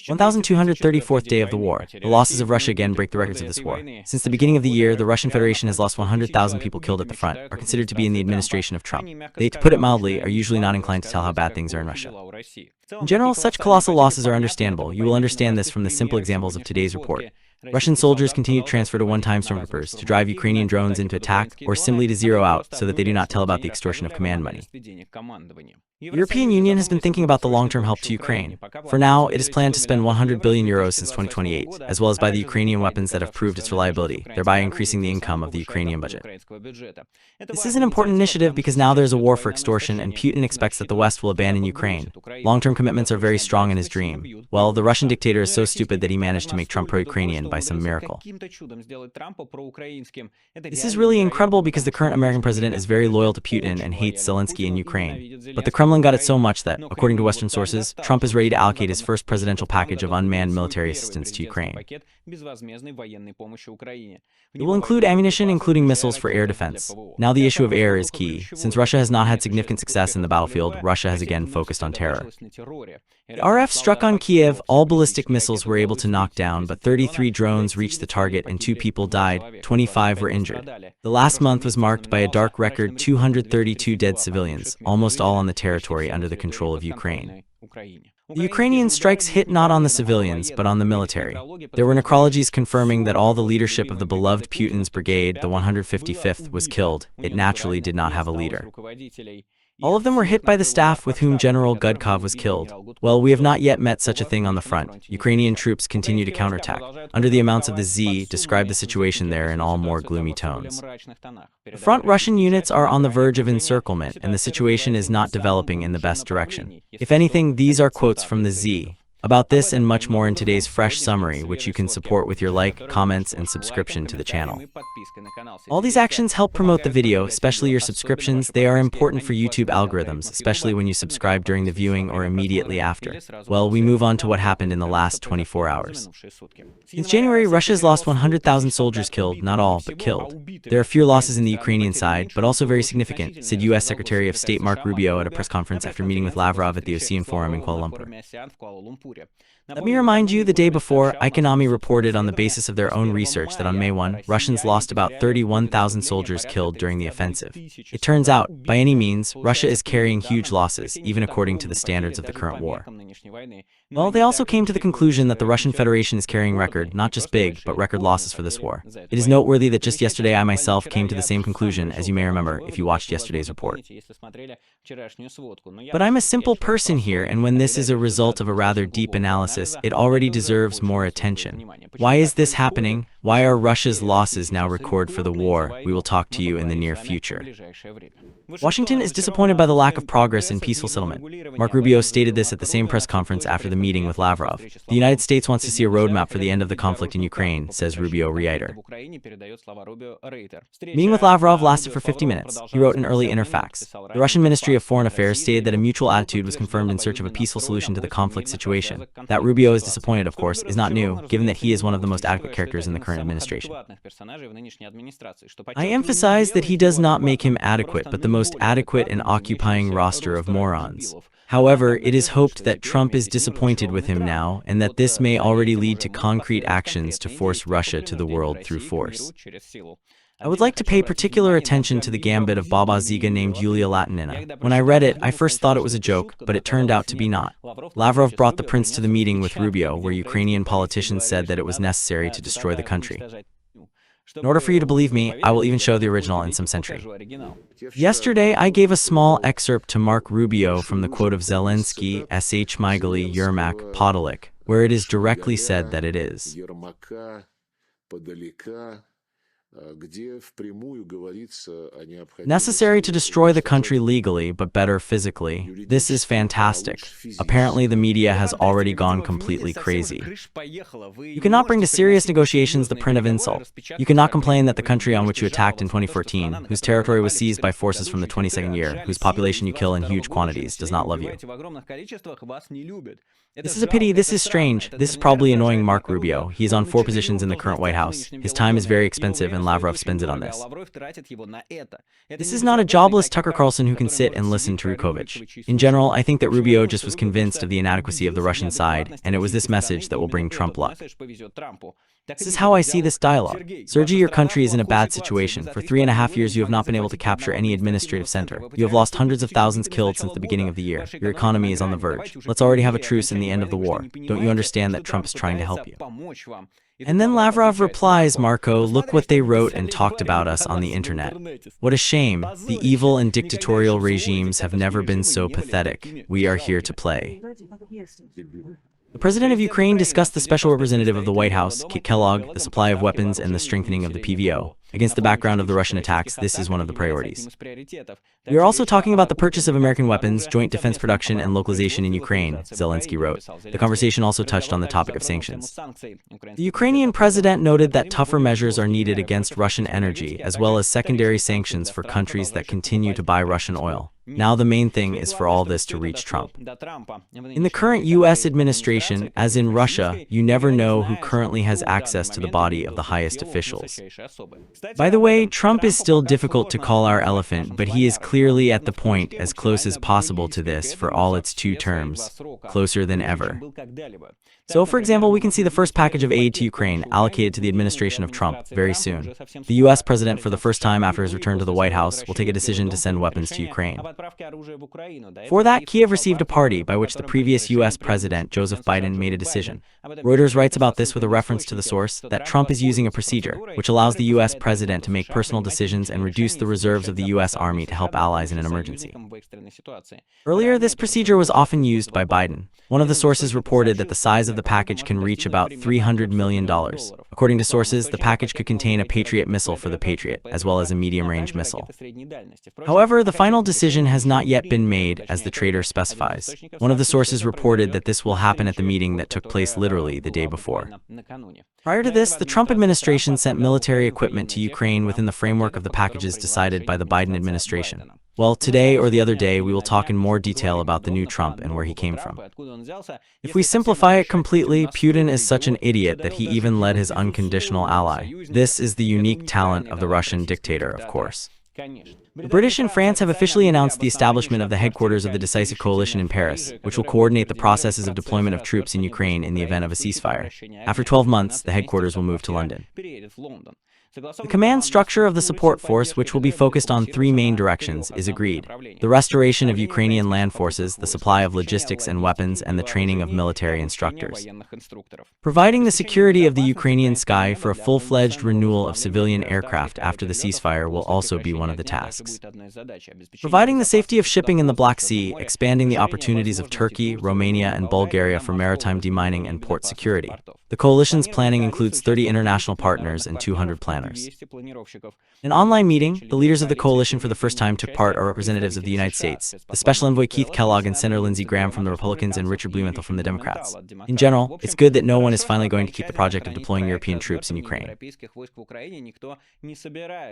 1234th day of the war. The losses of Russia again break the records of this war. Since the beginning of the year, the Russian Federation has lost 100,000 people killed at the front, are considered to be in the administration of Trump. They, to put it mildly, are usually not inclined to tell how bad things are in Russia. In general, such colossal losses are understandable. You will understand this from the simple examples of today's report. Russian soldiers continue to transfer to one-time stormtroopers to drive Ukrainian drones into attack or simply to zero out so that they do not tell about the extortion of command money. The European Union has been thinking about the long-term help to Ukraine. For now, it is planned to spend 100 billion euros since 2028, as well as buy the Ukrainian weapons that have proved its reliability, thereby increasing the income of the Ukrainian budget. This is an important initiative because now there is a war for extortion and Putin expects that the West will abandon Ukraine. Long-term commitments are very strong in his dream. Well, the Russian dictator is so stupid that he managed to make Trump pro-Ukrainian by some miracle. This is really incredible because the current American president is very loyal to Putin and hates Zelensky in Ukraine. But the Kremlin got it so much that, according to Western sources, Trump is ready to allocate his first presidential package of unmanned military assistance to Ukraine. It will include ammunition, including missiles for air defense. Now the issue of air is key. Since Russia has not had significant success in the battlefield, Russia has again focused on terror. The RF struck on Kyiv, all ballistic missiles were able to knock down, but 33 drones reached the target and 2 people died, 25 were injured. The last month was marked by a dark record 232 dead civilians, almost all on the territory under the control of Ukraine. The Ukrainian strikes hit not on the civilians, but on the military. There were necrologies confirming that all the leadership of the beloved Putin's brigade, the 155th, was killed. It naturally did not have a leader. All of them were hit by the staff with whom General Gudkov was killed. Well, we have not yet met such a thing on the front. Ukrainian troops continue to counterattack. Under the amounts of the Z, describe the situation there in all more gloomy tones. The front Russian units are on the verge of encirclement, and the situation is not developing in the best direction. If anything, these are quotes from the Z. About this and much more in today's fresh summary, which you can support with your like, comments, and subscription to the channel. All these actions help promote the video, especially your subscriptions. They are important for YouTube algorithms, especially when you subscribe during the viewing or immediately after. Well, we move on to what happened in the last 24 hours. Since January, Russia has lost 100,000 soldiers killed, not all, but killed. There are fewer losses in the Ukrainian side, but also very significant, said U.S. Secretary of State Marco Rubio at a press conference after meeting with Lavrov at the OSINT forum in Kuala Lumpur. Let me remind you, the day before, Economy reported on the basis of their own research that on May 1, Russians lost about 31,000 soldiers killed during the offensive. It turns out, by any means, Russia is carrying huge losses, even according to the standards of the current war. Well, they also came to the conclusion that the Russian Federation is carrying record, not just big, but record losses for this war. It is noteworthy that just yesterday I myself came to the same conclusion, as you may remember if you watched yesterday's report. But I'm a simple person here, and when this is a result of a rather deep analysis, it already deserves more attention. Why is this happening? Why are Russia's losses now record for the war? We will talk to you in the near future. Washington is disappointed by the lack of progress in peaceful settlement. Marco Rubio stated this at the same press conference after the meeting with Lavrov. The United States wants to see a roadmap for the end of the conflict in Ukraine, says Rubio Reiter. Meeting with Lavrov lasted for 50 minutes. He wrote in early Interfax. The Russian Ministry of Foreign Affairs stated that a mutual attitude was confirmed in search of a peaceful solution to the conflict situation. That Rubio is disappointed, of course, is not new, given that he is one of the most adequate characters in the current administration. I emphasize that he does not make him adequate, but the most adequate and occupying roster of morons. However, it is hoped that Trump is disappointed with him now, and that this may already lead to concrete actions to force Russia to the world through force. I would like to pay particular attention to the gambit of Baba Ziga named Yulia Latinina. When I read it, I first thought it was a joke, but it turned out to be not. Lavrov brought the prince to the meeting with Rubio, where Ukrainian politicians said that it was necessary to destroy the country. In order for you to believe me, I will even show the original in some century. Yesterday, I gave a small excerpt to Marco Rubio from the quote of Zelensky, S.H. Migali, Yermak, Podolak, where it is directly said that it is necessary to destroy the country legally, but better physically. This is fantastic. Apparently, the media has already gone completely crazy. You cannot bring to serious negotiations the print of insult. You cannot complain that the country on which you attacked in 2014, whose territory was seized by forces from the 22nd year, whose population you kill in huge quantities, does not love you. This is a pity. This is strange. This is probably annoying Marco Rubio. He is on 4 positions in the current White House. His time is very expensive, and and Lavrov spends it on this. This is not a jobless Tucker Carlson who can sit and listen to Rukovich. In general, I think that Rubio just was convinced of the inadequacy of the Russian side, and it was this message that will bring Trump luck. This is how I see this dialogue. Sergey, your country is in a bad situation. For 3.5 years you have not been able to capture any administrative center. You have lost hundreds of thousands killed since the beginning of the year. Your economy is on the verge. Let's already have a truce in the end of the war. Don't you understand that Trump is trying to help you? And then Lavrov replies, Marco, look what they wrote and talked about us on the internet. What a shame. The evil and dictatorial regimes have never been so pathetic. We are here to play. The president of Ukraine discussed the special representative of the White House, Kellogg, the supply of weapons and the strengthening of the PVO. Against the background of the Russian attacks, this is one of the priorities. We are also talking about the purchase of American weapons, joint defense production, and localization in Ukraine, Zelensky wrote. The conversation also touched on the topic of sanctions. The Ukrainian president noted that tougher measures are needed against Russian energy, as well as secondary sanctions for countries that continue to buy Russian oil. Now the main thing is for all this to reach Trump. In the current US administration, as in Russia, you never know who currently has access to the body of the highest officials. By the way, Trump is still difficult to call our elephant, but he is clearly at the point as close as possible to this for all its 2 terms, closer than ever. So, for example, we can see the first package of aid to Ukraine allocated to the administration of Trump very soon. The US president, for the first time after his return to the White House, will take a decision to send weapons to Ukraine. For that, Kyiv received a party by which the previous US president, Joseph Biden, made a decision. Reuters writes about this with a reference to the source that Trump is using a procedure which allows the US president to make personal decisions and reduce the reserves of the US Army to help allies in an emergency. Earlier, this procedure was often used by Biden. One of the sources reported that the size of the package can reach about $300 million. According to sources, the package could contain a Patriot missile for the Patriot, as well as a medium-range missile. However, the final decision has not yet been made, as the trader specifies. One of the sources reported that this will happen at the meeting that took place literally the day before. Prior to this, the Trump administration sent military equipment to Ukraine within the framework of the packages decided by the Biden administration. Well, today or the other day, we will talk in more detail about the new Trump and where he came from. If we simplify it completely, Putin is such an idiot that he even led his unconditional ally. This is the unique talent of the Russian dictator, of course. The British and France have officially announced the establishment of the headquarters of the decisive coalition in Paris, which will coordinate the processes of deployment of troops in Ukraine in the event of a ceasefire. After 12 months, the headquarters will move to London. The command structure of the support force, which will be focused on 3 main directions, is agreed. The restoration of Ukrainian land forces, the supply of logistics and weapons, and the training of military instructors. Providing the security of the Ukrainian sky for a full-fledged renewal of civilian aircraft after the ceasefire will also be one of the tasks. Providing the safety of shipping in the Black Sea, expanding the opportunities of Turkey, Romania, and Bulgaria for maritime demining and port security. The coalition's planning includes 30 international partners and 200 planners. In an online meeting, the leaders of the coalition for the first time took part are representatives of the United States, the Special Envoy Keith Kellogg and Senator Lindsey Graham from the Republicans and Richard Blumenthal from the Democrats. In general, it's good that no one is finally going to keep the project of deploying European troops in Ukraine.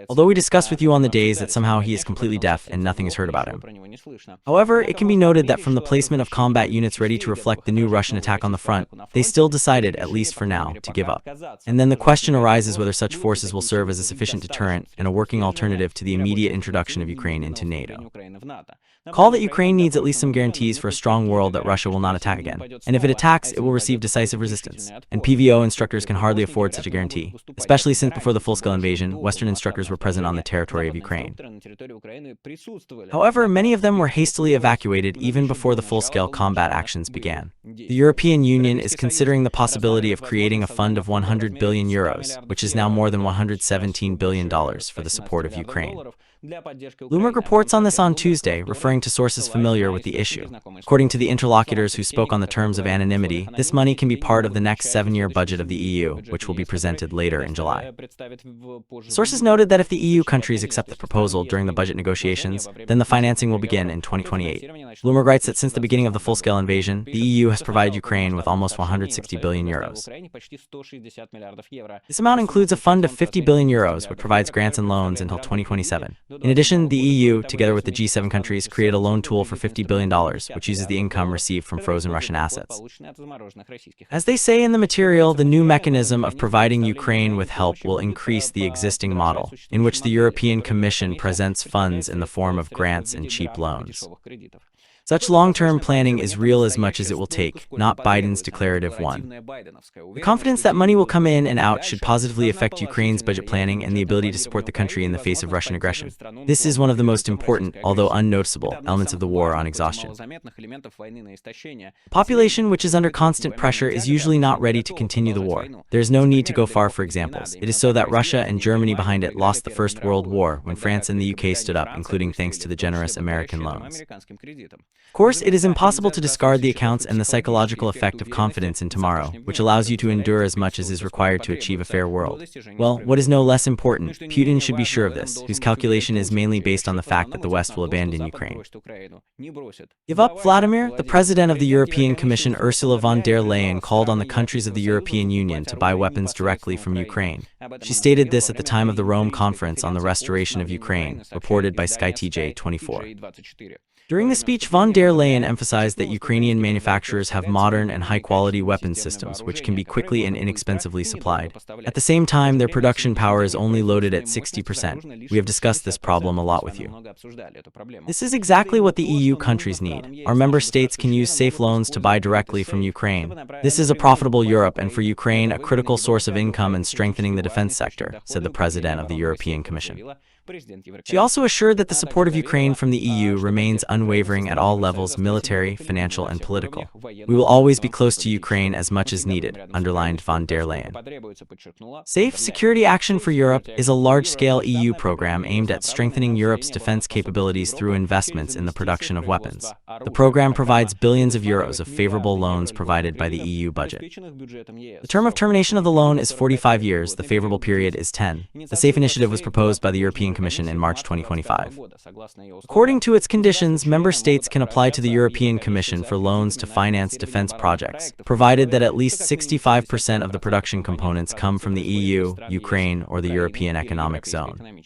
Although we discussed with you on the days that somehow he is completely deaf and nothing is heard about him. However, it can be noted that from the placement of combat units ready to reflect the new Russian attack on the front, they still decided, at least for now, to give up. And then the question arises whether such forces will serve as a sufficient deterrent and a working alternative to the immediate introduction of Ukraine into NATO. Call that Ukraine needs at least some guarantees for a strong world that Russia will not attack again, and if it attacks, it will receive decisive resistance. And PVO instructors can hardly afford such a guarantee, especially since before the full-scale invasion, Western instructors were present on the territory of Ukraine. However, many of them were hastily evacuated even before the full-scale combat actions began. The European Union is considering the possibility of creating a fund of 100 billion euros, which is now more than $117 billion for the support of Ukraine. Bloomberg reports on this on Tuesday, referring to sources familiar with the issue. According to the interlocutors who spoke on the terms of anonymity, this money can be part of the next 7-year budget of the EU, which will be presented later in July. Sources noted that if the EU countries accept the proposal during the budget negotiations, then the financing will begin in 2028. Bloomberg writes that since the beginning of the full-scale invasion, the EU has provided Ukraine with almost 160 billion euros. This amount includes a fund of 50 billion euros, which provides grants and loans until 2027. In addition, the EU, together with the G7 countries, created a loan tool for $50 billion, which uses the income received from frozen Russian assets. As they say in the material, the new mechanism of providing Ukraine with help will increase the existing model, in which the European Commission presents funds in the form of grants and cheap loans. Such long-term planning is real as much as it will take, not Biden's declarative one. The confidence that money will come in and out should positively affect Ukraine's budget planning and the ability to support the country in the face of Russian aggression. This is one of the most important, although unnoticeable, elements of the war on exhaustion. The population, which is under constant pressure, is usually not ready to continue the war. There is no need to go far for examples. It is so that Russia and Germany behind it lost the First World War when France and the UK stood up, including thanks to the generous American loans. Of course, it is impossible to discard the accounts and the psychological effect of confidence in tomorrow, which allows you to endure as much as is required to achieve a fair world. Well, what is no less important, Putin should be sure of this, whose calculation is mainly based on the fact that the West will abandon Ukraine. Give up, Vladimir? The president of the European Commission, Ursula von der Leyen, called on the countries of the European Union to buy weapons directly from Ukraine. She stated this at the time of the Rome Conference on the Restoration of Ukraine, reported by SkyTJ24. During the speech, von der Leyen emphasized that Ukrainian manufacturers have modern and high-quality weapons systems which can be quickly and inexpensively supplied. At the same time, their production power is only loaded at 60%. We have discussed this problem a lot with you. This is exactly what the EU countries need. Our member states can use safe loans to buy directly from Ukraine. This is a profitable Europe and for Ukraine a critical source of income and strengthening the defense sector, said the president of the European Commission. She also assured that the support of Ukraine from the EU remains unwavering at all levels, military, financial, and political. We will always be close to Ukraine as much as needed, underlined von der Leyen. Safe Security Action for Europe is a large-scale EU program aimed at strengthening Europe's defense capabilities through investments in the production of weapons. The program provides billions of euros of favorable loans provided by the EU budget. The term of termination of the loan is 45 years, the favorable period is 10. The SAFE initiative was proposed by the European Commission in March 2025. According to its conditions, member states can apply to the European Commission for loans to finance defense projects, provided that at least 65% of the production components come from the EU, Ukraine, or the European Economic Zone.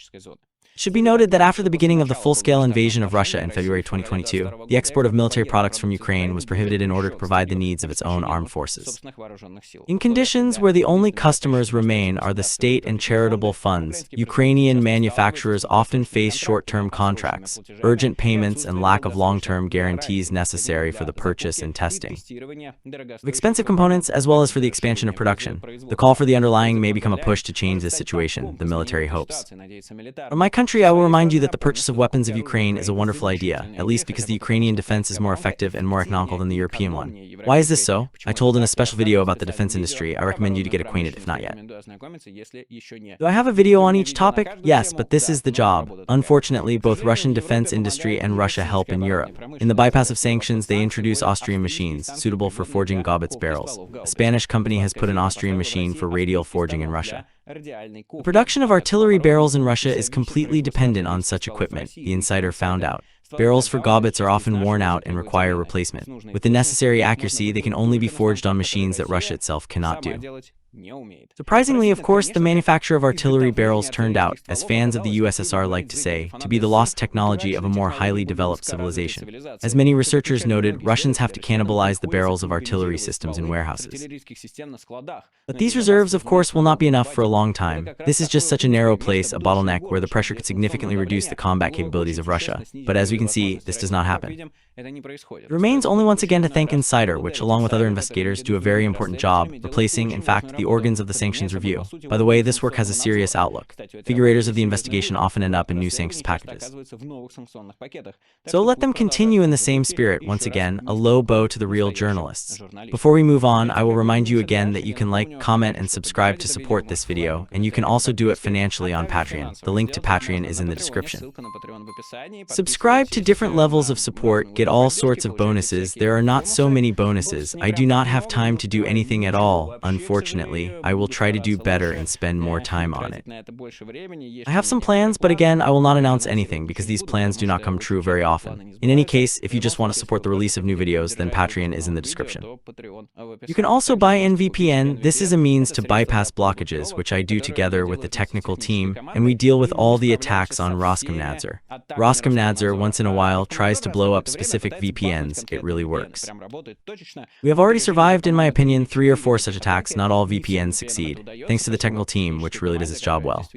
It should be noted that after the beginning of the full-scale invasion of Russia in February 2022, the export of military products from Ukraine was prohibited in order to provide the needs of its own armed forces. In conditions where the only customers remain are the state and charitable funds, Ukrainian manufacturers often face short-term contracts, urgent payments, and lack of long-term guarantees necessary for the purchase and testing of expensive components as well as for the expansion of production. The call for the underlying may become a push to change this situation, the military hopes. From my country, I will remind you that the purchase of weapons of Ukraine is a wonderful idea, at least because the Ukrainian defense is more effective and more economical than the European one. Why is this so? I told in a special video about the defense industry. I recommend you to get acquainted if not yet. Do I have a video on each topic? Yes, but this is the job. Unfortunately, both Russian defense industry and Russia help in Europe. In the bypass of sanctions, they introduce Austrian machines, suitable for forging Gaubitz barrels. A Spanish company has put an Austrian machine for radial forging in Russia. The production of artillery barrels in Russia is completely dependent on such equipment, the insider found out. Barrels for Gaubitz are often worn out and require replacement. With the necessary accuracy, they can only be forged on machines that Russia itself cannot do. Surprisingly, of course, the manufacture of artillery barrels turned out, as fans of the USSR like to say, to be the lost technology of a more highly developed civilization. As many researchers noted, Russians have to cannibalize the barrels of artillery systems in warehouses. But these reserves, of course, will not be enough for a long time. This is just such a narrow place, a bottleneck, where the pressure could significantly reduce the combat capabilities of Russia. But as we can see, this does not happen. It remains only once again to thank Insider, which, along with other investigators, do a very important job, replacing, in fact, the organs of the sanctions review. By the way, this work has a serious outlook. Figurators of the investigation often end up in new sanctions packages. So let them continue in the same spirit. Once again, a low bow to the real journalists. Before we move on, I will remind you again that you can like, comment, and subscribe to support this video, and you can also do it financially on Patreon. The link to Patreon is in the description. Subscribe to different levels of support, get all sorts of bonuses. There are not so many bonuses. I do not have time to do anything at all, unfortunately. Definitely, I will try to do better and spend more time on it. I have some plans, but again, I will not announce anything because these plans do not come true very often. In any case, if you just want to support the release of new videos, then Patreon is in the description. You can also buy NVPN. This is a means to bypass blockages, which I do together with the technical team, and we deal with all the attacks on Roskomnadzor. Roskomnadzor once in a while tries to blow up specific VPNs. It really works. We have already survived, in my opinion, 3 or 4 such attacks. Not all VPNs succeed, thanks to the technical team, which really does its job well.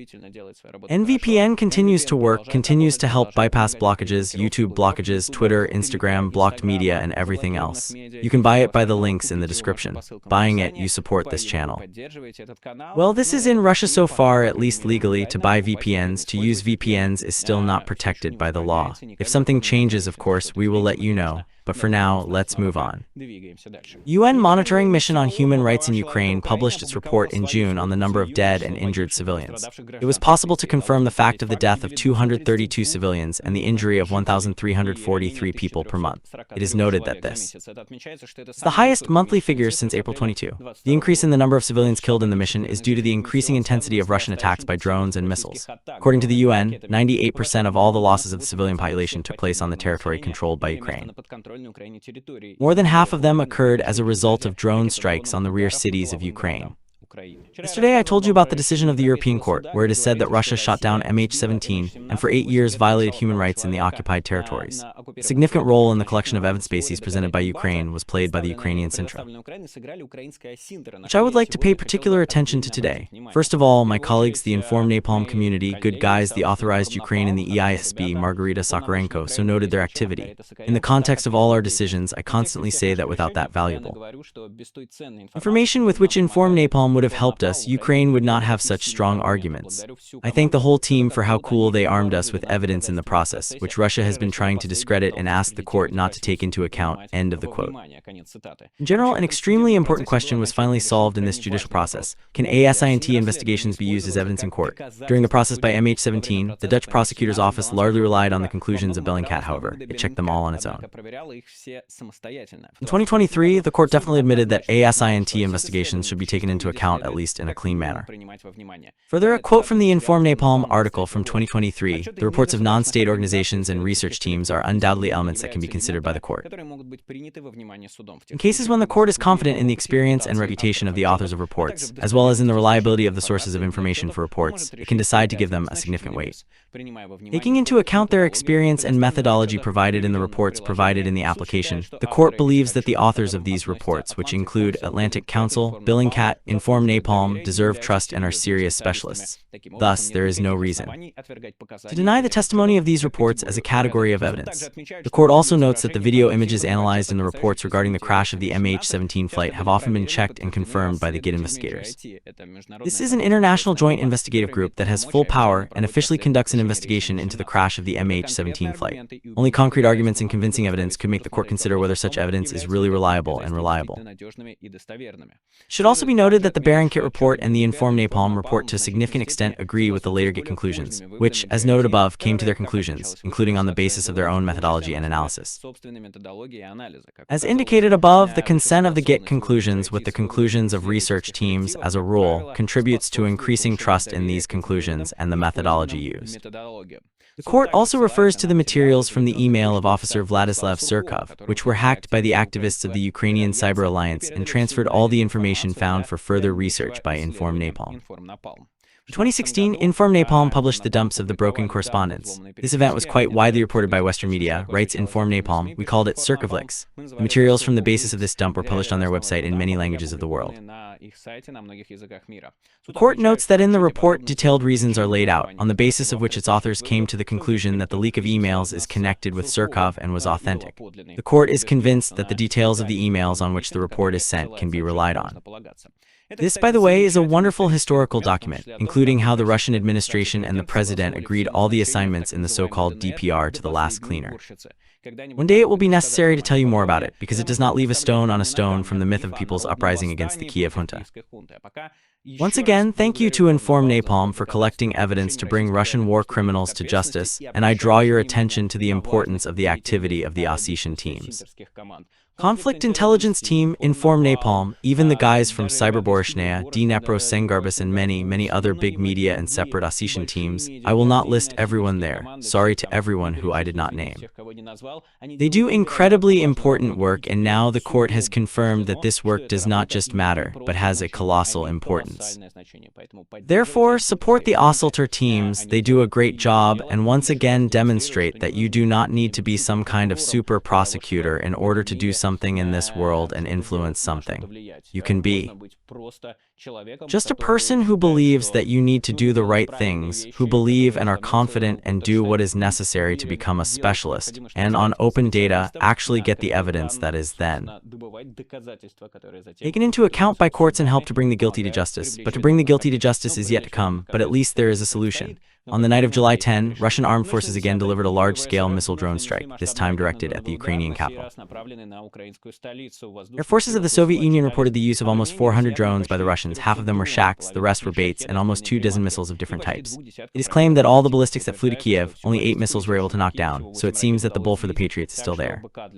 NVPN continues to work, continues to help bypass blockages, YouTube blockages, Twitter, Instagram, blocked media, and everything else. You can buy it by the links in the description. Buying it, you support this channel. Well, this is in Russia so far, at least legally. To buy VPNs, to use VPNs is still not protected by the law. If something changes, of course, we will let you know. But for now, let's move on. UN Monitoring Mission on Human Rights in Ukraine published its report in June on the number of dead and injured civilians. It was possible to confirm the fact of the death of 232 civilians and the injury of 1,343 people per month. It is noted that this is the highest monthly figures since April 22. The increase in the number of civilians killed in the mission is due to the increasing intensity of Russian attacks by drones and missiles. According to the UN, 98% of all the losses of the civilian population took place on the territory controlled by Ukraine. More than half of them occurred as a result of drone strikes on the rear cities of Ukraine. Yesterday, I told you about the decision of the European Court, where it is said that Russia shot down MH17 and for 8 years violated human rights in the occupied territories. A significant role in the collection of evidence bases presented by Ukraine was played by the Ukrainian Sintra, which I would like to pay particular attention to today. First of all, my colleagues, the Informed Napalm community, good guys, the authorized Ukraine and the EISB, Margarita Sakharenko, so noted their activity. In the context of all our decisions, I constantly say that without that valuable information with which Informed Napalm would have helped us, Ukraine would not have such strong arguments. I thank the whole team for how cool they armed us with evidence in the process, which Russia has been trying to discredit and asked the court not to take into account. End of the quote. In general, an extremely important question was finally solved in this judicial process. Can OSINT investigations be used as evidence in court? During the process by MH17, the Dutch prosecutor's office largely relied on the conclusions of Bellingcat, however. It checked them all on its own. In 2023, the court definitely admitted that OSINT investigations should be taken into account, at least in a clean manner. Further, a quote from the Informed Napalm article from 2023, the reports of non-state organizations and research teams are undoubtedly elements that can be considered by the court. In cases when the court is confident in the experience and reputation of the authors of reports, as well as in the reliability of the sources of information for reports, it can decide to give them a significant weight. Taking into account their experience and methodology provided in the reports provided in the application, the court believes that the authors of these reports, which include Atlantic Council, Bellingcat, Informed Napalm, deserve trust and are serious specialists. Thus, there is no reason to deny the testimony of these reports as a category of evidence. The court also notes that the video images analyzed in the reports regarding the crash of the MH17 flight have often been checked and confirmed by the GIT investigators. This is an international joint investigative group that has full power and officially conducts an investigation into the crash of the MH17 flight. Only concrete arguments and convincing evidence could make the court consider whether such evidence is really reliable and reliable. It should also be noted that the Bellingcat report and the Informed Napalm report to a significant extent agree with the later GIT conclusions, which, as noted above, came to their conclusions, including on the basis of their own methodology and analysis. As indicated above, the consent of the GIT conclusions with the conclusions of research teams, as a rule, contributes to increasing trust in these conclusions and the methodology used. The court also refers to the materials from the email of Officer Vladislav Surkov, which were hacked by the activists of the Ukrainian Cyber Alliance and transferred all the information found for further research by Informed Napalm. In 2016, Informed Napalm published the dumps of the broken correspondence. This event was quite widely reported by Western media, writes Informed Napalm. We called it Surkovlex. The materials from the basis of this dump were published on their website in many languages of the world. The court notes that in the report, detailed reasons are laid out, on the basis of which its authors came to the conclusion that the leak of emails is connected with Surkov and was authentic. The court is convinced that the details of the emails on which the report is sent can be relied on. This, by the way, is a wonderful historical document, including how the Russian administration and the president agreed all the assignments in the so-called DPR to the last cleaner. One day it will be necessary to tell you more about it, because it does not leave a stone on a stone from the myth of people's uprising against the Kyiv junta. Once again, thank you to Informed Napalm for collecting evidence to bring Russian war criminals to justice, and I draw your attention to the importance of the activity of the Ossetian teams. Conflict intelligence team informed Napalm, even the guys from Cyberborshnia, Dnepro-Sengarbus and many other big media and separate Ossetian teams. I will not list everyone there. Sorry to everyone who I did not name. They do incredibly important work, and now the court has confirmed that this work does not just matter, but has a colossal importance. Therefore, support the Ossalter teams. They do a great job and once again demonstrate that you do not need to be some kind of super prosecutor in order to do something in this world and influence something. You can be just a person who believes that you need to do the right things, who believe and are confident and do what is necessary to become a specialist, and on open data actually get the evidence that is then taken into account by courts and help to bring the guilty to justice. But to bring the guilty to justice is yet to come, but at least there is a solution. On the night of July 10, Russian armed forces again delivered a large-scale missile drone strike, this time directed at the Ukrainian capital. Air forces of the Soviet Union reported the use of almost 400 drones by the Russians. Half of them were shacks, the rest were baits, and almost 24 missiles of different types. It is claimed that all the ballistics that flew to Kyiv, only 8 missiles were able to knock down, so it seems that the bull for the Patriots is still there. At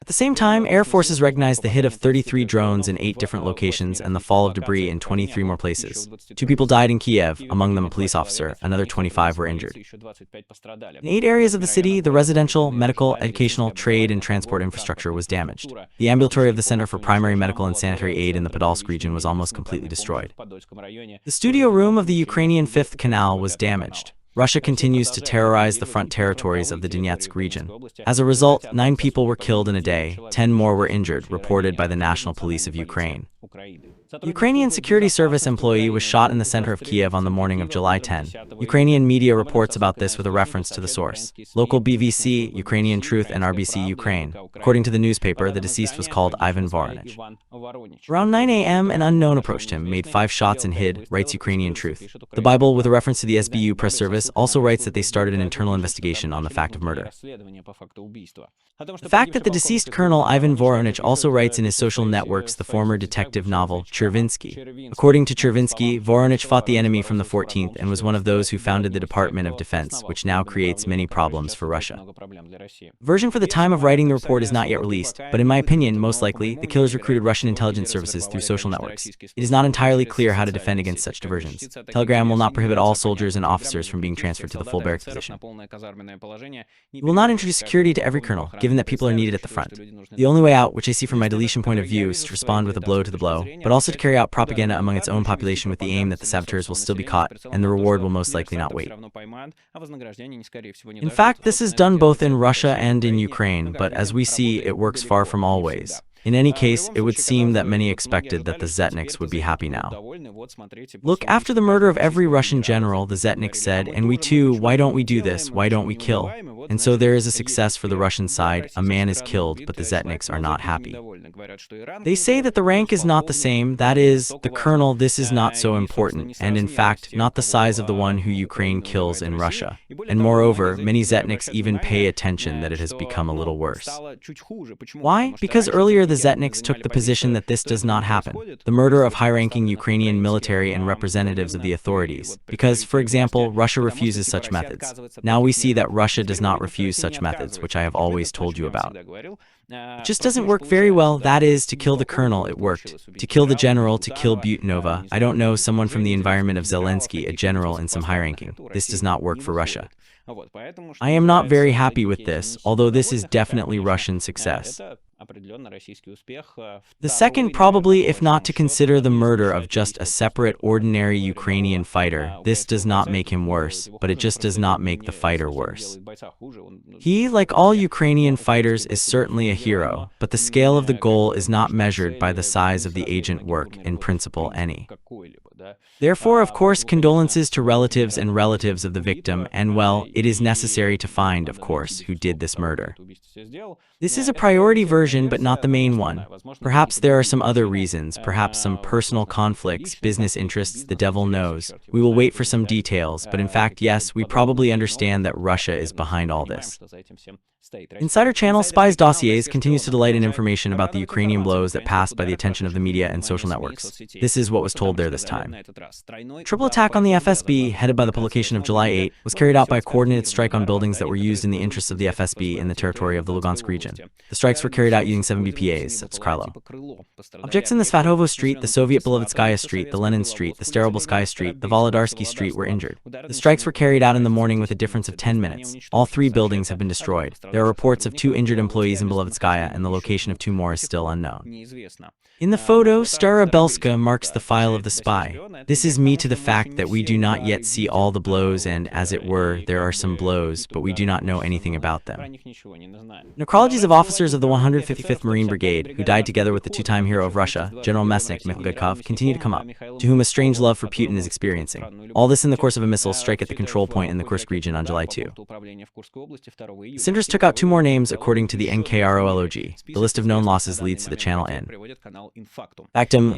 the same time, Air forces recognized the hit of 33 drones in 8 different locations and the fall of debris in 23 more places. 2 people died in Kyiv, among them a police officer. Another 25 were injured. In 8 areas of the city, the residential, medical, educational, trade, and transport infrastructure was damaged. The ambulatory of the Center for Primary Medical and Sanitary Aid in the Podolsk region was almost completely destroyed. The studio room of the Ukrainian Fifth Canal was damaged. Russia continues to terrorize the front territories of the Donetsk region. As a result, 9 people were killed in a day, 10 more were injured, reported by the National Police of Ukraine. The Ukrainian Security Service employee was shot in the center of Kyiv on the morning of July 10. Ukrainian media reports about this with a reference to the source. Local BVC, Ukrainian Truth, and RBC Ukraine. According to the newspaper, the deceased was called Ivan Voronich. Around 9 a.m., an unknown approached him, made 5 shots and hid, writes Ukrainian Truth. The Bible, with a reference to the SBU press service, also writes that they started an internal investigation on the fact of murder. The fact that the deceased Colonel Ivan Voronich also writes in his social networks the former detective novel Chervinsky. According to Chervinsky, Voronich fought the enemy from the 14th and was one of those who founded the Department of Defense, which now creates many problems for Russia. Version for the time of writing the report is not yet released, but in my opinion, most likely, the killers recruited Russian intelligence services through social networks. It is not entirely clear how to defend against such diversions. Telegram will not prohibit all soldiers and officers from being transferred to the full barracks position. It will not introduce security to every colonel, given that people are needed at the front. The only way out, which I see from my deletion point of view, is to respond with a blow to the blow, but also to carry out propaganda among its own population with the aim that the saboteurs will still be caught, and the reward will most likely not wait. In fact, this is done both in Russia and in Ukraine, but as we see, it works far from always. In any case, it would seem that many expected that the Zetniks would be happy now. Look, after the murder of every Russian general, the Zetniks said, and we too, why don't we do this, why don't we kill? And so there is a success for the Russian side, a man is killed, but the Zetniks are not happy. They say that the rank is not the same, that is, the colonel, this is not so important, and in fact, not the size of the one who Ukraine kills in Russia. And moreover, many Zetniks even pay attention that it has become a little worse. Why? Because earlier the Zetniks took the position that this does not happen. The murder of high-ranking Ukrainian military and representatives of the authorities. Because, for example, Russia refuses such methods. Now we see that Russia does not refuse such methods, which I have always told you about. It just doesn't work very well, that is, to kill the colonel, it worked. To kill the general, to kill Butanova, I don't know, someone from the environment of Zelensky, a general and some high-ranking. This does not work for Russia. I am not very happy with this, although this is definitely Russian success. The second, probably, if not to consider the murder of just a separate, ordinary Ukrainian fighter, this does not make him worse, but it just does not make the fighter worse. He, like all Ukrainian fighters, is certainly a hero, but the scale of the goal is not measured by the size of the agent work, in principle any. Therefore, of course, condolences to relatives and relatives of the victim, and well, it is necessary to find, of course, who did this murder. This is a priority version, but not the main one. Perhaps there are some other reasons, perhaps some personal conflicts, business interests, the devil knows. We will wait for some details, but in fact, yes, we probably understand that Russia is behind all this. Insider Channel Spies Dossiers continues to delight in information about the Ukrainian blows that passed by the attention of the media and social networks. This is what was told there this time. Triple attack on the FSB, headed by the publication of July 8, was carried out by a coordinated strike on buildings that were used in the interests of the FSB in the territory of the Lugansk region. The strikes were carried out using 7 BPAs, says Krilo. Objects in the Svatovo Street, the Soviet Belovedskaya Street, the Lenin Street, the Starobolskaya Street, the Volodarsky Street were injured. The strikes were carried out in the morning with a difference of 10 minutes. All 3 buildings have been destroyed. There are reports of 2 injured employees in Belovedskaya, and the location of 2 more is still unknown. In the photo, Stara Belska marks the file of the spy. This is me to the fact that we do not yet see all the blows and, as it were, there are some blows, but we do not know anything about them. Necrologies of officers of the 155th Marine Brigade, who died together with the 2-time hero of Russia, General Mesnik Mikhailov, continue to come up, to whom a strange love for Putin is experiencing. All this in the course of a missile strike at the control point in the Kursk region on July 2. Sinders took out 2 more names according to the NKROLOG. The list of known losses leads to the channel N. Factum: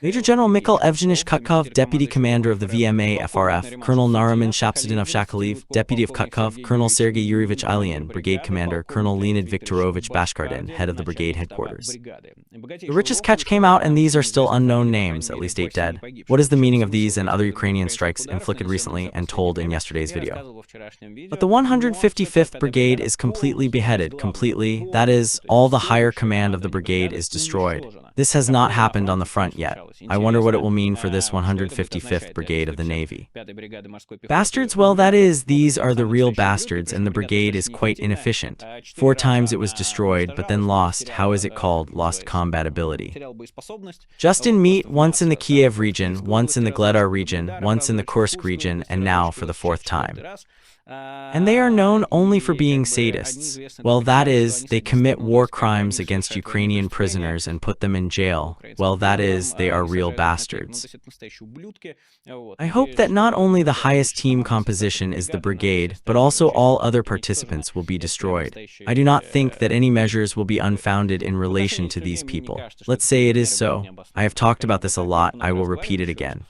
Major General Mikhail Evgenich Kutkov, Deputy Commander of the VMA FRF, Colonel Nariman Shapsudinov Shakaliv, Deputy of Kutkov, Colonel Sergei Yurievich Ilyin, Brigade Commander, Colonel Leonid Viktorovich Bashkardin, Head of the Brigade Headquarters. The richest catch came out, and these are still unknown names, at least 8 dead. What is the meaning of these and other Ukrainian strikes inflicted recently and told in yesterday's video? But the 155th Brigade is completely beheaded, completely, that is, all the higher command of the brigade is destroyed. This has not happened on the front yet. I wonder what it will mean for this 155th Brigade of the Navy. Bastards? Well, that is, these are the real bastards, and the brigade is quite inefficient. 4 times it was destroyed, but then lost. How is it called? Lost combat ability. Just in meat, once in the Kyiv region, once in the Gledar region, once in the Kursk region, and now for the 4th time. And they are known only for being sadists. Well, that is, they commit war crimes against Ukrainian prisoners and put them in jail. Well, that is, they are real bastards. I hope that not only the highest team composition is the brigade, but also all other participants will be destroyed. I do not think that any measures will be unfounded in relation to these people. Let's say it is so. I have talked about this a lot. I will repeat it again.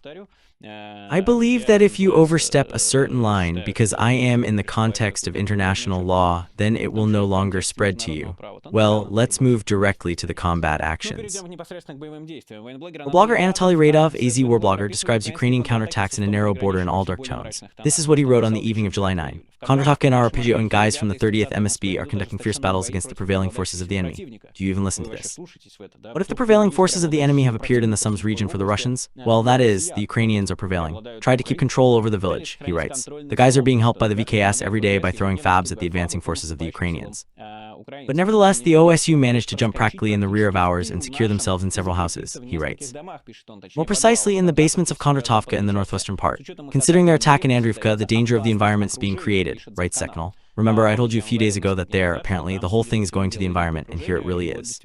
I believe that if you overstep a certain line because I am in the context of international law, then it will no longer spread to you. Well, let's move directly to the combat actions. Blogger Anatoly Radov, AZ war blogger, describes Ukrainian counterattacks in a narrow border in all dark tones. This is what he wrote on the evening of July 9. Counterattack and Arpeggio and guys from the 30th MSB are conducting fierce battles against the prevailing forces of the enemy. Do you even listen to this? What if the prevailing forces of the enemy have appeared in the Sums region for the Russians? Well, that is, the Ukrainians are prevailing. Tried to keep control over the village, he writes. The guys are being helped by the VKS every day by throwing fabs at the advancing forces of the Ukrainians. But nevertheless, the OSU managed to jump practically in the rear of ours and secure themselves in several houses, he writes. More precisely, in the basements of Kondratovka in the northwestern part. Considering their attack in Andriivka, the danger of the environment is being created, writes Seknal. Remember, I told you a few days ago that there, apparently, the whole thing is going to the environment, and here it really is.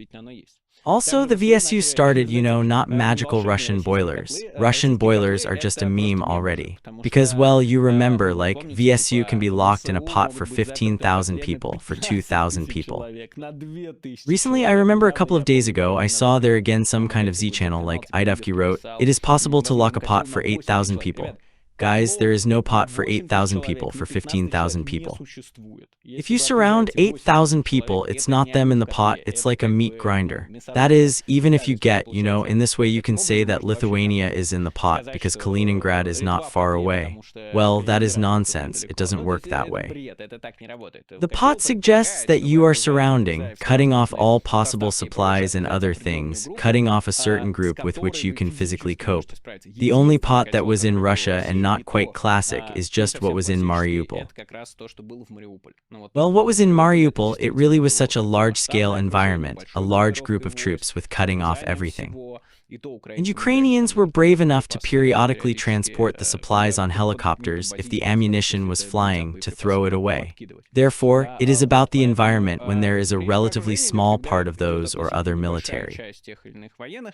Also, the VSU started, not magical Russian boilers. Russian boilers are just a meme already. Because, well, you remember, VSU can be locked in a pot for 15,000 people, for 2,000 people. Recently, I remember a couple of days ago, I saw there again some kind of Z channel, Idavki wrote, it is possible to lock a pot for 8,000 people. Guys, there is no pot for 8,000 people, for 15,000 people. If you surround 8,000 people, it's not them in the pot, it's like a meat grinder. That is, even if you get, in this way you can say that Lithuania is in the pot because Kaliningrad is not far away. Well, that is nonsense, it doesn't work that way. The pot suggests that you are surrounding, cutting off all possible supplies and other things, cutting off a certain group with which you can physically cope. The only pot that was in Russia and not quite classic is just what was in Mariupol. Well, what was in Mariupol, it really was such a large-scale environment, a large group of troops with cutting off everything. And Ukrainians were brave enough to periodically transport the supplies on helicopters if the ammunition was flying to throw it away. Therefore, it is about the environment when there is a relatively small part of those or other military.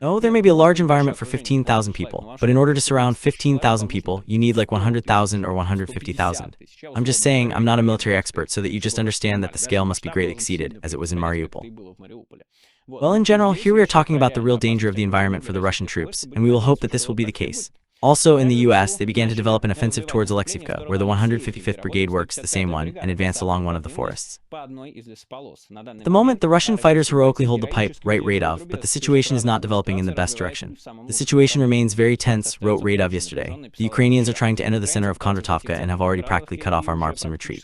Oh, there may be a large environment for 15,000 people, but in order to surround 15,000 people, you need 100,000 or 150,000. I'm just saying I'm not a military expert so that you just understand that the scale must be greatly exceeded, as it was in Mariupol. Well, in general, here we are talking about the real danger of the environment for the Russian troops, and we will hope that this will be the case. Also, in the US, they began to develop an offensive towards Alexivka, where the 155th Brigade works, the same one, and advanced along one of the forests. At the moment, the Russian fighters heroically hold the pipe, write Radov, but the situation is not developing in the best direction. The situation remains very tense, wrote Radov yesterday. The Ukrainians are trying to enter the center of Kontrattacks and have already practically cut off our MARPs in retreat.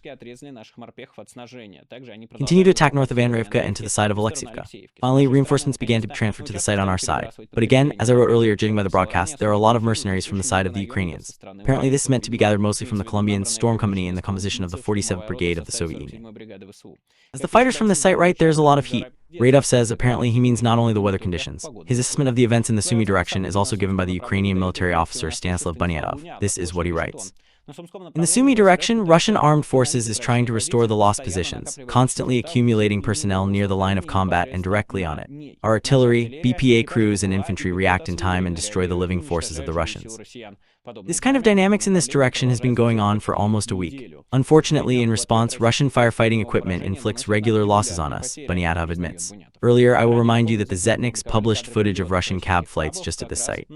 Continue to attack north of Andreevka and to the side of Alexivka. Finally, reinforcements began to be transferred to the site on our side. But again, as I wrote earlier, judging by the broadcast, there are a lot of mercenaries from the side of the Ukrainians. Apparently, this is meant to be gathered mostly from the Colombian Storm Company in the composition of the 47th Brigade of the Soviet Union. As the fighters from this site write, there's a lot of heat. Radov says apparently he means not only the weather conditions. His assessment of the events in the Sumy direction is also given by the Ukrainian military officer Stanislav Bunyatov. This is what he writes. In the Sumy direction, Russian armed forces is trying to restore the lost positions, constantly accumulating personnel near the line of combat and directly on it. Our artillery, BPA crews, and infantry react in time and destroy the living forces of the Russians. This kind of dynamics in this direction has been going on for almost a week. Unfortunately, in response, Russian firefighting equipment inflicts regular losses on us, Bunyatov admits. Earlier, I will remind you that the Zetniks published footage of Russian cab flights just at this site.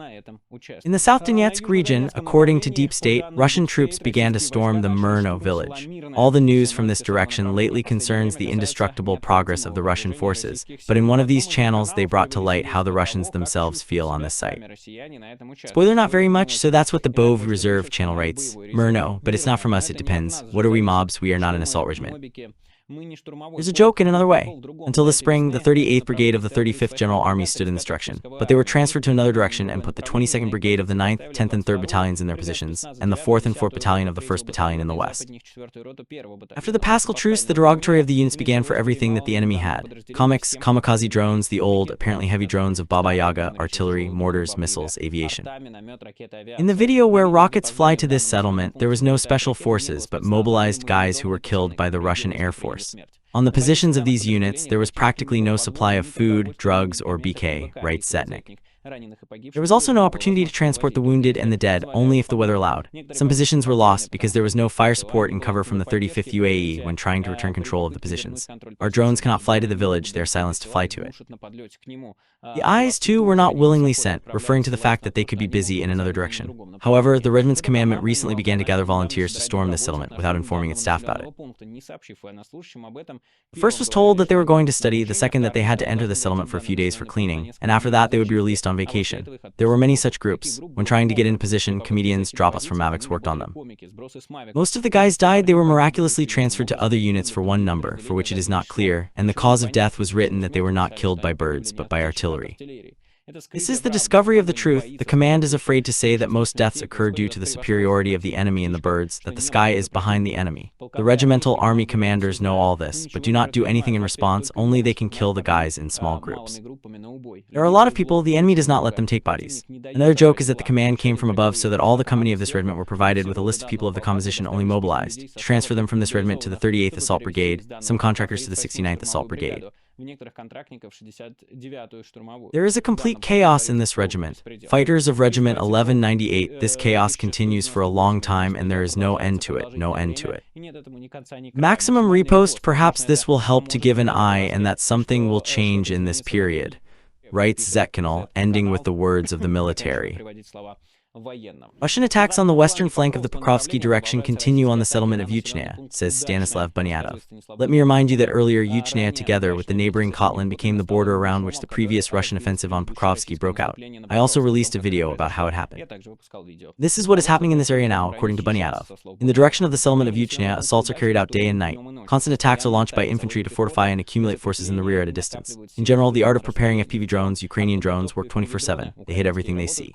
In the South Donetsk region, according to Deep State, Russian troops began to storm the Myrno village. All the news from this direction lately concerns the indestructible progress of the Russian forces, but in one of these channels they brought to light how the Russians themselves feel on this site. Spoiler not very much, so that's what the Bove Reserve channel writes. Myrno, but it's not from us, it depends. What are we, mobs? We are not an assault regiment. There's a joke in another way. Until the spring, the 38th Brigade of the 35th General Army stood in this direction, but they were transferred to another direction and put the 22nd Brigade of the 9th, 10th, and 3rd Battalions in their positions, and the 4th and 4th Battalion of the 1st Battalion in the west. After the Paschal Truce, the derogatory of the units began for everything that the enemy had. Comics, kamikaze drones, the old, apparently heavy drones of Baba Yaga, artillery, mortars, missiles, aviation. In the video where rockets fly to this settlement, there was no special forces, but mobilized guys who were killed by the Russian Air Force. On the positions of these units, there was practically no supply of food, drugs, or BK, writes Zetnik. There was also no opportunity to transport the wounded and the dead, only if the weather allowed. Some positions were lost because there was no fire support and cover from the 35th UAE when trying to return control of the positions. Our drones cannot fly to the village, they are silenced to fly to it. The eyes, too, were not willingly sent, referring to the fact that they could be busy in another direction. However, the regiment's commandment recently began to gather volunteers to storm this settlement without informing its staff about it. The first was told that they were going to study, the second that they had to enter the settlement for a few days for cleaning, and after that they would be released on vacation. There were many such groups. When trying to get in position, comedians, dropouts from Mavics worked on them. Most of the guys died. They were miraculously transferred to other units for one number, for which it is not clear, and the cause of death was written that they were not killed by birds, but by artillery. This is the discovery of the truth. The command is afraid to say that most deaths occur due to the superiority of the enemy in the birds, that the sky is behind the enemy. The regimental army commanders know all this, but do not do anything in response, only they can kill the guys in small groups. There are a lot of people, the enemy does not let them take bodies. Another joke is that the command came from above so that all the company of this regiment were provided with a list of people of the composition only mobilized, to transfer them from this regiment to the 38th Assault Brigade, some contractors to the 69th Assault Brigade. There is a complete chaos in this regiment. Fighters of Regiment 1198, this chaos continues for a long time and there is no end to it, no end to it. Maximum repost, perhaps this will help to give an eye and that something will change in this period, writes Zetkinal, ending with the words of the military. Russian attacks on the western flank of the Pokrovsk direction continue on the settlement of Udachne, says Stanislav Bunyatov. Let me remind you that earlier Udachne, together with the neighboring Kotlin, became the border around which the previous Russian offensive on Pokrovsk broke out. I also released a video about how it happened. This is what is happening in this area now, according to Bunyatov. In the direction of the settlement of Udachne, assaults are carried out day and night. Constant attacks are launched by infantry to fortify and accumulate forces in the rear at a distance. In general, the art of preparing FPV drones, Ukrainian drones, work 24/7. They hit everything they see.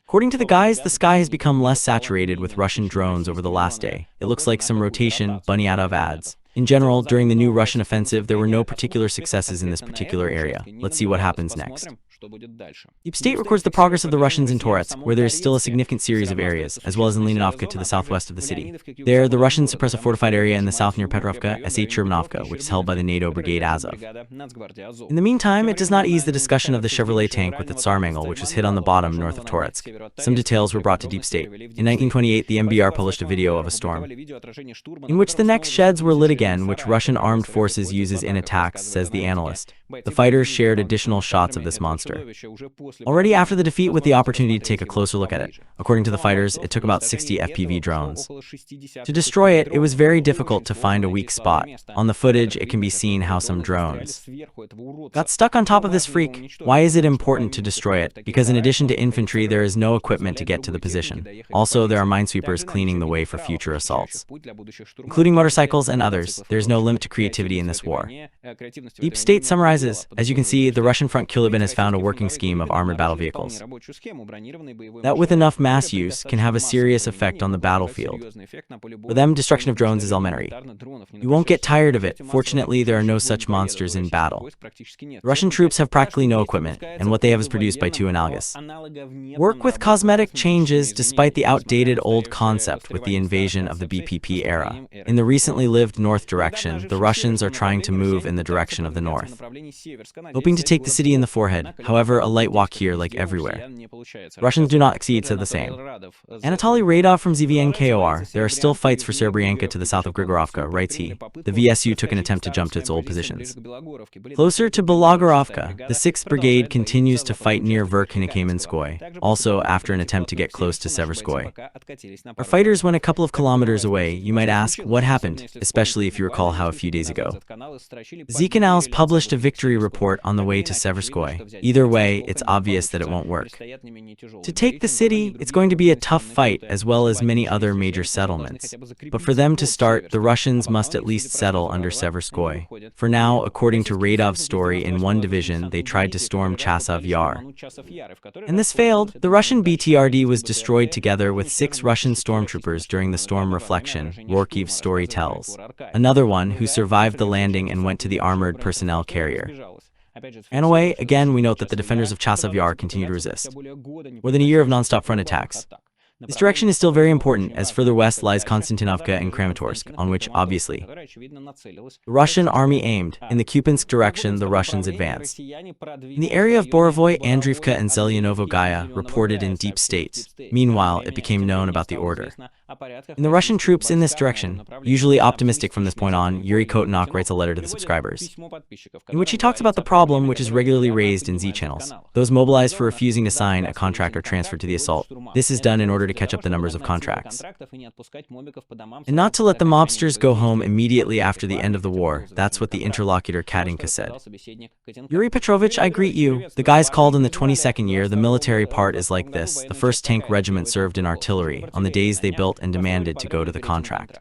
According to the guys, the sky has become less saturated with Russian drones over the last day. It looks like some rotation, Bunyatov adds. In general, during the new Russian offensive, there were no particular successes in this particular area. Let's see what happens next. Deep State records the progress of the Russians in Toretsk, where there is still a significant series of areas, as well as in Leninivka to the southwest of the city. There, the Russians suppress a fortified area in the south near Petrovka, S.A. Cherbanovka, which is held by the NATO Brigade Azov. In the meantime, it does not ease the discussion of the Chevrolet tank with its Sarmangle, which was hit on the bottom north of Toretsk. Some details were brought to Deep State. In 1928, the MBR published a video of a storm, in which the next sheds were lit again. again, which Russian armed forces uses in attacks, says the analyst. The fighters shared additional shots of this monster. Already after the defeat, with the opportunity to take a closer look at it. According to the fighters, it took about 60 FPV drones. To destroy it, it was very difficult to find a weak spot. On the footage, it can be seen how some drones got stuck on top of this freak. Why is it important to destroy it? Because in addition to infantry, there is no equipment to get to the position. Also, there are minesweepers cleaning the way for future assaults, including motorcycles and others. There is no limit to creativity in this war. Deep State summarizes, as you can see, the Russian front Kyivbin has found a working scheme of armored battle vehicles that, with enough mass use, can have a serious effect on the battlefield. For them, destruction of drones is elementary. You won't get tired of it. Fortunately, there are no such monsters in battle. The Russian troops have practically no equipment, and what they have is produced by two analogous work with cosmetic changes despite the outdated old concept with the invasion of the BPP era. In the recently lived north direction, the Russians are trying to move in the direction of the north, hoping to take the city in the forehead. However, a light walk here like everywhere. Russians do not exceed, said the same Anatoly Radov from ZVNKOR. There are still fights for Serebryanka to the south of Grigorovka, writes he. The VSU took an attempt to jump to its old positions. Closer to Belogorovka, the 6th Brigade continues to fight near Verkhnekamenskoye, also after an attempt to get close to Siverskoye. Our fighters went a couple of kilometers away. You might ask, what happened, especially if you recall how a few days ago Z-Canals published a victory report on the way to Siverskoye. Either way, it's obvious that it won't work. To take the city, it's going to be a tough fight, as well as many other major settlements. But for them to start, the Russians must at least settle under Siverskoye. For now, according to Radov's story, in one division, they tried to storm Chasiv Yar, and this failed. The Russian BTRD was destroyed together with 6 Russian stormtroopers during the storm reflection, Rorkyev's story tells. Another one who survived the landing and went to the armored personnel carrier. And away, again, we note that the defenders of Chasiv Yar continue to resist. More than a year of non-stop front attacks. This direction is still very important, as further west lies Konstantinovka and Kramatorsk, on which, obviously, the Russian army aimed. In the Kupyansk direction, the Russians advanced. In the area of Borovoy, Andriivka and Zelyanovo Gaya reported in Deep State. Meanwhile, it became known about the order. In the Russian troops in this direction, usually optimistic from this point on, Yuri Kotenok writes a letter to the subscribers, in which he talks about the problem which is regularly raised in Z channels. Those mobilized for refusing to sign a contract are transferred to the assault. This is done in order to catch up the numbers of contracts, and not to let the mobsters go home immediately after the end of the war. That's what the interlocutor Katinka said. Yuri Petrovich, I greet you. The guys called in the 22nd year. The military part is like this. The 1st Tank Regiment served in artillery. On the days they built and demanded to go to the contract,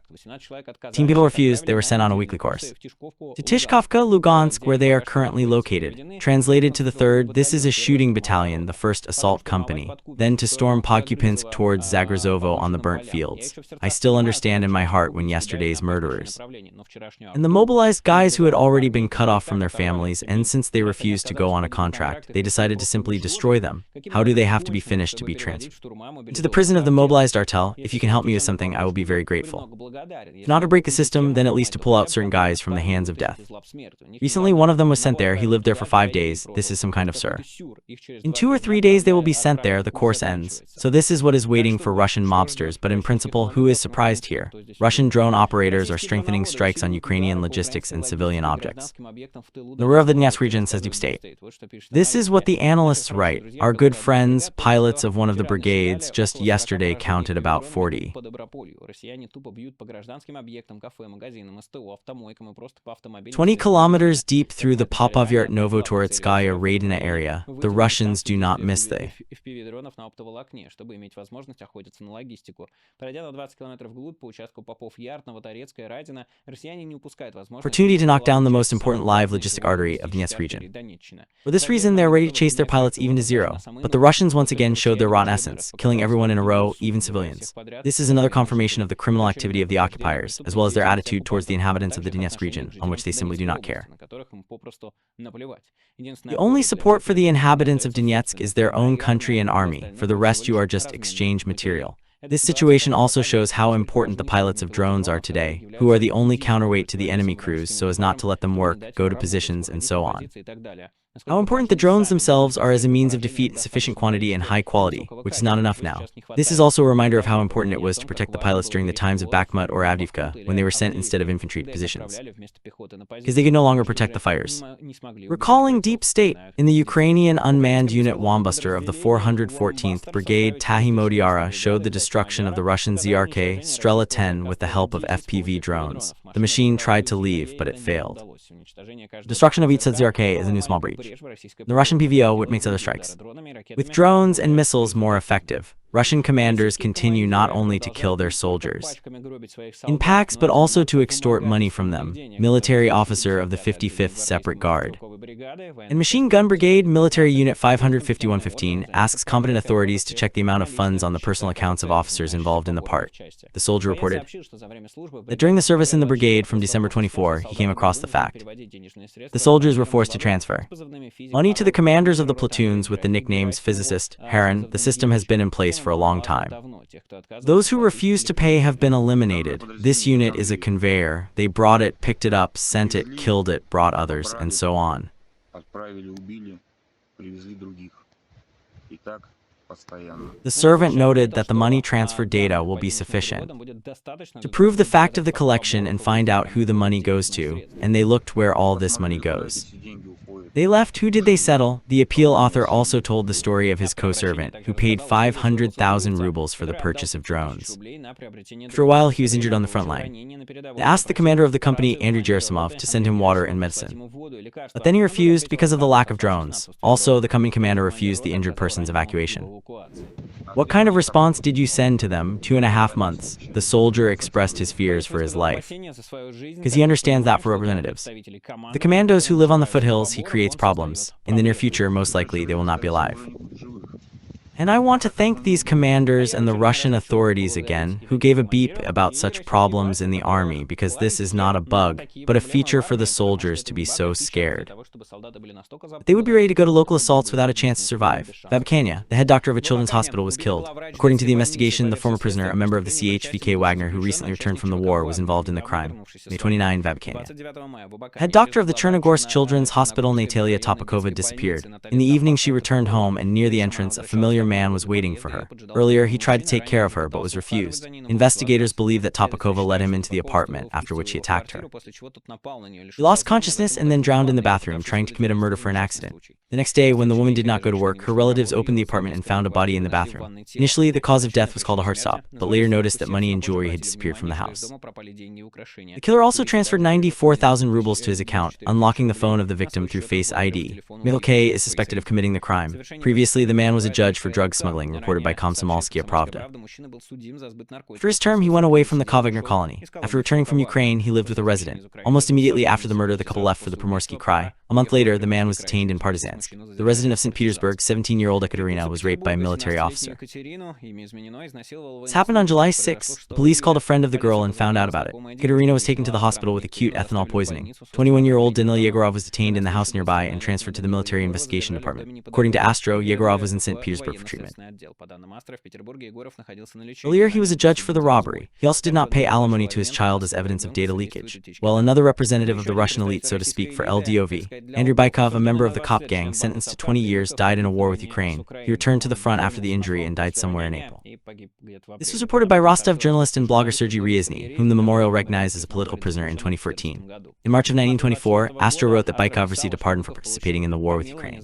team people refused. They were sent on a weekly course to Tishkovka, Lugansk, where they are currently located. Translated to the 3rd, this is a shooting battalion, the 1st Assault Company. Then to storm Pokrovsk towards Zagrazovo on the burnt fields. I still understand in my heart when yesterday's murderers and the mobilized guys who had already been cut off from their families, and since they refused to go on a contract, they decided to simply destroy them. How do they have to be finished to be transferred to the prison of the mobilized Artel? If you can help me with something, I will be very grateful. If not to break the system, then at least to pull out certain guys from the hands of death. Recently, one of them was sent there. He lived there for 5 days. This is some kind of sir. In 2 or 3 days they will be sent there. The course ends. So this is what is waiting for Russian mobsters, but in principle, who is surprised here? Russian drone operators are strengthening strikes on Ukrainian logistics and civilian objects. The rear of the Donetsk region, says Deep State. This is what the analysts write. Our good friends, pilots of one of the brigades, just yesterday counted about 40. 20 kilometers deep through the Popovyart-Novotoretskaya Radina area, the Russians do not miss the opportunity to knock down the most important live logistic artery of the Donetsk region. For this reason, they are ready to chase their pilots even to zero. But the Russians once again showed their rotten essence, killing everyone in a row, even civilians. This is another confirmation of the criminal activity of the occupiers, as well as their attitude towards the inhabitants of the Donetsk region, on which they simply do not care. The only support for the inhabitants of Donetsk is their own country and army. For the rest, you are just exchange material. This situation also shows how important the pilots of drones are today, who are the only counterweight to the enemy crews so as not to let them work, go to positions, and so on. How important the drones themselves are as a means of defeat in sufficient quantity and high quality, which is not enough now. This is also a reminder of how important it was to protect the pilots during the times of Bakhmut or Avdiivka, when they were sent instead of infantry positions, because they could no longer protect the fires. Recalling Deep State, in the Ukrainian unmanned unit Wombuster of the 414th Brigade Tahimodiara showed the destruction of the Russian ZRK Strela 10 with the help of FPV drones. The machine tried to leave, but it failed. Destruction of each said ZRK is a new small breach. The Russian PVO would make other strikes. With drones and missiles more effective, Russian commanders continue not only to kill their soldiers in packs but also to extort money from them. Military officer of the 55th Separate Guard and Machine Gun Brigade Military Unit 55115 asks competent authorities to check the amount of funds on the personal accounts of officers involved in the part. The soldier reported that during the service in the brigade from December 24, he came across the fact. The soldiers were forced to transfer money to the commanders of the platoons with the nicknames Physicist, Heron. The system has been in place for a long time. Those who refuse to pay have been eliminated. This unit is a conveyor. They brought it, picked it up, sent it, killed it, brought others, and so on. The servant noted that the money transfer data will be sufficient to prove the fact of the collection and find out who the money goes to, and they looked where all this money goes. They left. Who did they settle? The appeal author also told the story of his co-servant, who paid 500,000 rubles for the purchase of drones. After a while, he was injured on the front line. They asked the commander of the company, Andrew Gerasimov, to send him water and medicine. But then he refused because of the lack of drones. Also, the company commander refused the injured person's evacuation. What kind of response did you send to them? 2.5 months. The soldier expressed his fears for his life, because he understands that for representatives. The commandos who live on the foothills, he creates problems. In the near future, most likely, they will not be alive. And I want to thank these commanders and the Russian authorities again, who gave a beep about such problems in the army, because this is not a bug, but a feature for the soldiers to be so scared. They would be ready to go to local assaults without a chance to survive. Vabkania, the head doctor of a children's hospital, was killed. According to the investigation, the former prisoner, a member of the CHVK Wagner who recently returned from the war, was involved in the crime. May 29, Vabkania. Head doctor of the Chernogorsk Children's Hospital, Natalia Topakova, disappeared. In the evening, she returned home, and near the entrance, a familiar man was waiting for her. Earlier, he tried to take care of her, but was refused. Investigators believe that Topakova led him into the apartment, after which he attacked her. He lost consciousness and then drowned in the bathroom, trying to commit a murder for an accident. The next day, when the woman did not go to work, her relatives opened the apartment and found a body in the bathroom. Initially, the cause of death was called a heart stop, but later noticed that money and jewelry had disappeared from the house. The killer also transferred 94,000 rubles to his account, unlocking the phone of the victim through Face ID. Mikhail K. is suspected of committing the crime. Previously, the man was a judge for drug smuggling, reported by Komsomolskaya Pravda. After his term, he went away from the Kovagner colony. After returning from Ukraine, he lived with a resident. Almost immediately after the murder, the couple left for the Primorsky Krai. A month later, the man was detained in Partizansk. The resident of St. Petersburg, 17-year-old Ekaterina, was raped by a military officer. This happened on July 6. The police called a friend of the girl and found out about it. Ekaterina was taken to the hospital with acute ethanol poisoning. 21-year-old Danil Yegorov was detained in the house nearby and transferred to the military investigation department. According to Astro, Yegorov was in St. Petersburg for treatment. Earlier, he was a judge for the robbery. He also did not pay alimony to his child as evidence of data leakage. While another representative of the Russian elite, so to speak, for LDOV, Andrew Baikov, a member of the Cop gang, sentenced to 20 years, died in a war with Ukraine. He returned to the front after the injury and died somewhere in April. This was reported by Rostov journalist and blogger Sergei Ryazny, whom the memorial recognized as a political prisoner in 2014. In March of 1924, Astro wrote that Baikov received a pardon for participating in the war with Ukraine.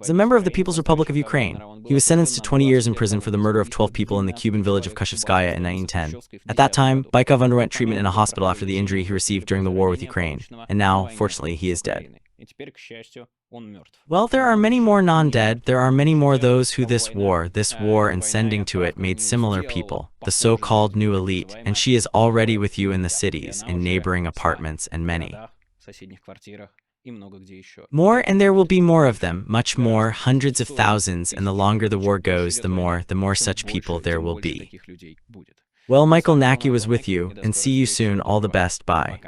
As a member of the People's Republic of Ukraine, he was sentenced to 20 years in prison for the murder of 12 people in the Cuban village of Kashevskaya in 1910. At that time, Baikov underwent treatment in a hospital after the injury he received during the war with Ukraine, and now, fortunately, he is dead. Well, there are many more non-dead. There are many more those who this war and sending to it made similar people, the so-called new elite, and she is already with you in the cities, in neighboring apartments, and many more, and there will be more of them, much more, hundreds of thousands, and the longer the war goes, the more such people there will be. Well, Michael Nacke was with you, and see you soon. All the best. Bye.